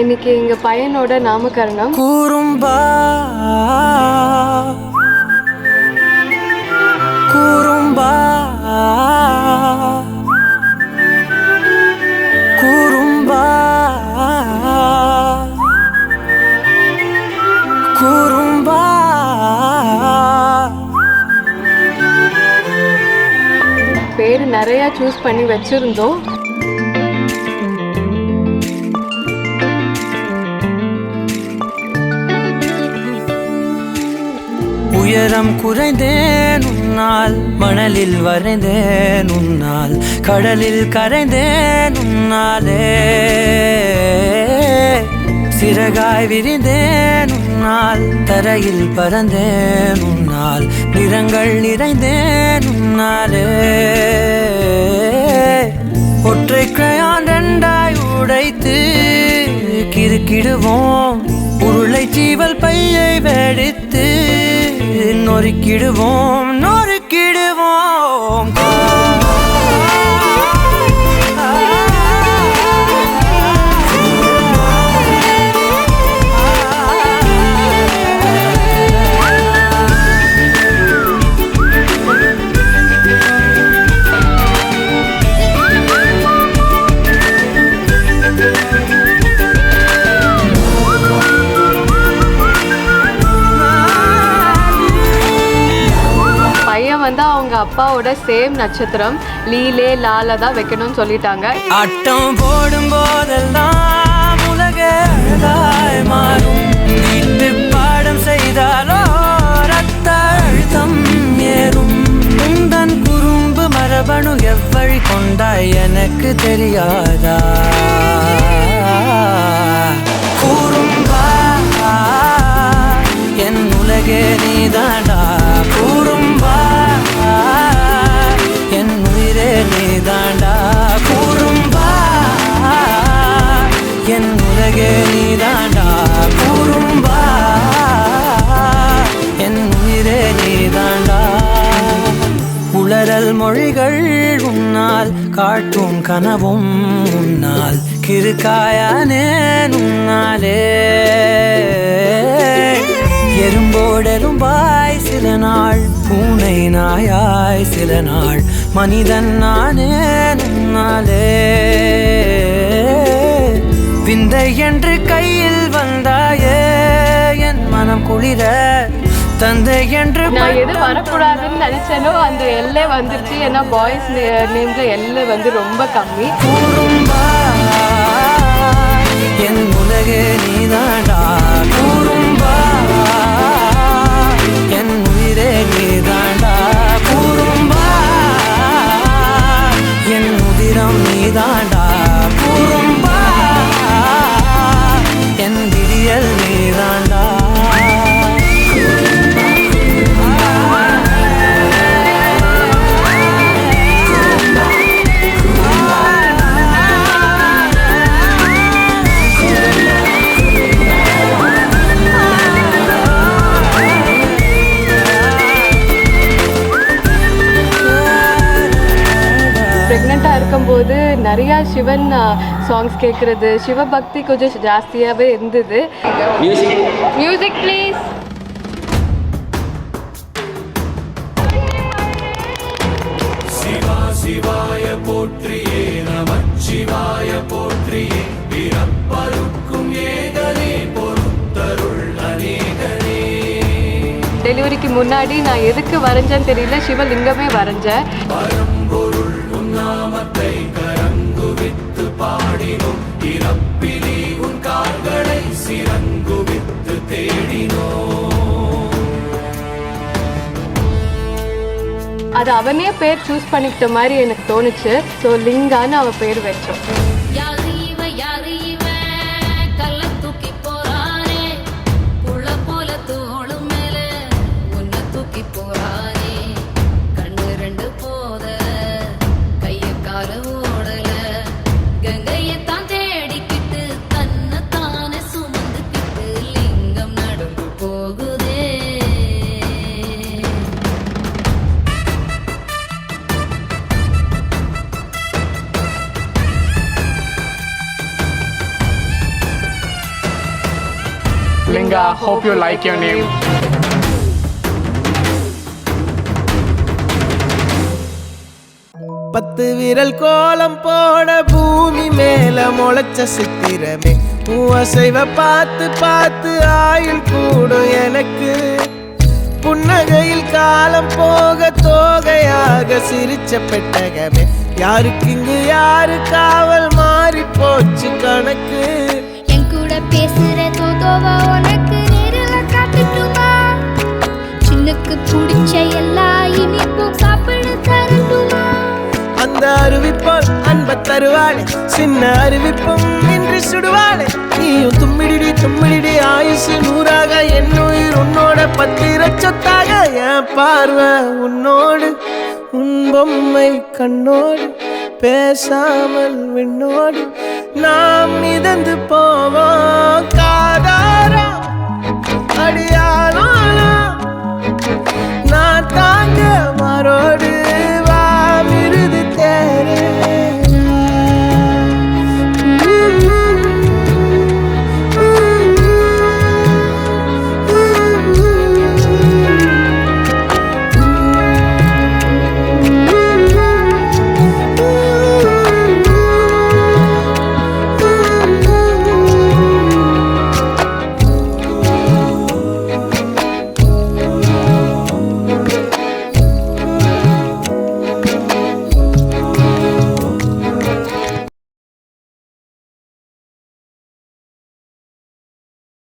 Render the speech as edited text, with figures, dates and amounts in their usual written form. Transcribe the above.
இன்னைக்கு எங்க பையனோட நாமகரணம். கூறும்பா கூறும்பா கூறும்பா கூறும்பா பேர் நிறைய சூஸ் பண்ணி வச்சிருந்தோம். உயரம் குறைந்தேன் உன்னால், மணலில் வரைந்தேன் உன்னால், கடலில் கரைந்தேன் உன்னாலே, சிறகாய் விரிந்தேன் உன்னால், தரையில் பறந்தேன் உன்னால், நிறங்கள் நிறைந்தேன் உன்னாலே, ஒற்றை கிரையான் ரெண்டாய் உடைத்து கிறுக்கிடுவோம், உருளை சீவல் பையை வெடித்து நொறுக்கிடுவோம் நொறுக்கிடுவோம். அவங்க அப்பாவோட சேம் நட்சத்திரம் லீலே லால தான் வைக்கணும்னு சொல்லிட்டாங்க. ஆட்டம் போடும் போதெல்லாம் உலக அழகாய் மாறும், வீட்டு பாடம் செய்தாலோ ரத்த அழுத்தம் ஏறும், உந்தன் குறும்பு மரபணு எவ்வழி கொண்டாய் எனக்கு தெரியாதா, கூறும்பா என் உலகே நீதாண்டா, கூறும்பா என் உயிரே நீதாண்டா, கூறும்பா என் உலகே நீதாண்டா, கூறும்பா என் உயிரே நீதாண்டா. உளறல் மொழிகள் உன்னால், காட்டும் கனவும் உன்னால், கிறுக்காயானேன் உன்னாலே, எறும்போடெரும்பாய் சில நாள், பூனை நாயாய் சில நாள், மனிதன் நானே நாளே, விந்தை என்று கையில் வந்தாயே என் மனம் குளிர, தந்தை என்று நான் எது வரக்கூடாதுன்னு நினைச்சேனோ அந்த எல்லை வந்துருச்சு. ஏன்னா பாய்ஸ் நேம்ல எல்லை வந்து ரொம்ப கம்மி. கூறும்பா என் உலகே நீதாண்டா, கூறும்பா என் உயிரே நீதாண்டா, கூறும்பா என் உதிரம் நீதாண்டா, கூறும்பா என் விடியல் நீதாண்டா. ப்ரெக்னெண்ட்டாக இருக்கும்போது நிறையா சிவன் சாங்ஸ் கேட்குறது, சிவபக்தி கொஞ்சம் ஜாஸ்தியாகவே இருந்தது. Music please. சிவாய போற்றியே நமச்சிவாய போற்றியே, பிறப்பருக்கும் ஏகனே பொறுத்தருள் அநேகனே. டெலிவரிக்கு முன்னாடி நான் எதுக்கு வரைஞ்சேன்னு தெரியல, சிவலிங்கமே வரைஞ்சேன். பரம்பொருள் நாமத்தை கரங்குவித்து பாடினோம், இறப்பிலி உன் கால்களை சிறங்குவித்து தேடினோம். அது அவனே பேர் சூஸ் பண்ணிக்கிட்ட மாதிரி எனக்கு தோணுச்சு. ஸோ லிங்கான்னு அவன் பேர் வச்சோம். Priyanka. Hope you like your name. பத்து விரல் கோலம் போட பூமி மேல முளைச்ச சித்திரமே அசைவ பார்த்து பார்த்து ஆயுள் கூடும் எனக்கு புன்னகையில் காலம் போக தோகையாக சிரிச்ச பெட்டகமே யாருக்கு இங்கு யாரு காவல் மாறி போச்சு கணக்கு என் கூட பேசுற தோதோவா உனக்கு நேரில் காட்டுட்டுமா சின்னுக்கு பிடிச்ச எல்லா இனிப்பும் சாப்பிட தரட்டுமா அந்த அறிவிப்பால் அன்ப தருவாளே சின்ன அறிவிப்பும் இன்று சுடுவாளே நீயும் தும்மிடி தும்மிடி ஆயுசு நூறாக என் உயிர் உன்னோட பத்திர சொத்தாக என் பார்வை உன்னோடு உன் பொம்மை கண்ணோடு பேசாமல் விண்ணோடு நாம் மிதந்து போவோம் காதாரா அடியாளோ நான் தாங்க மாறோடு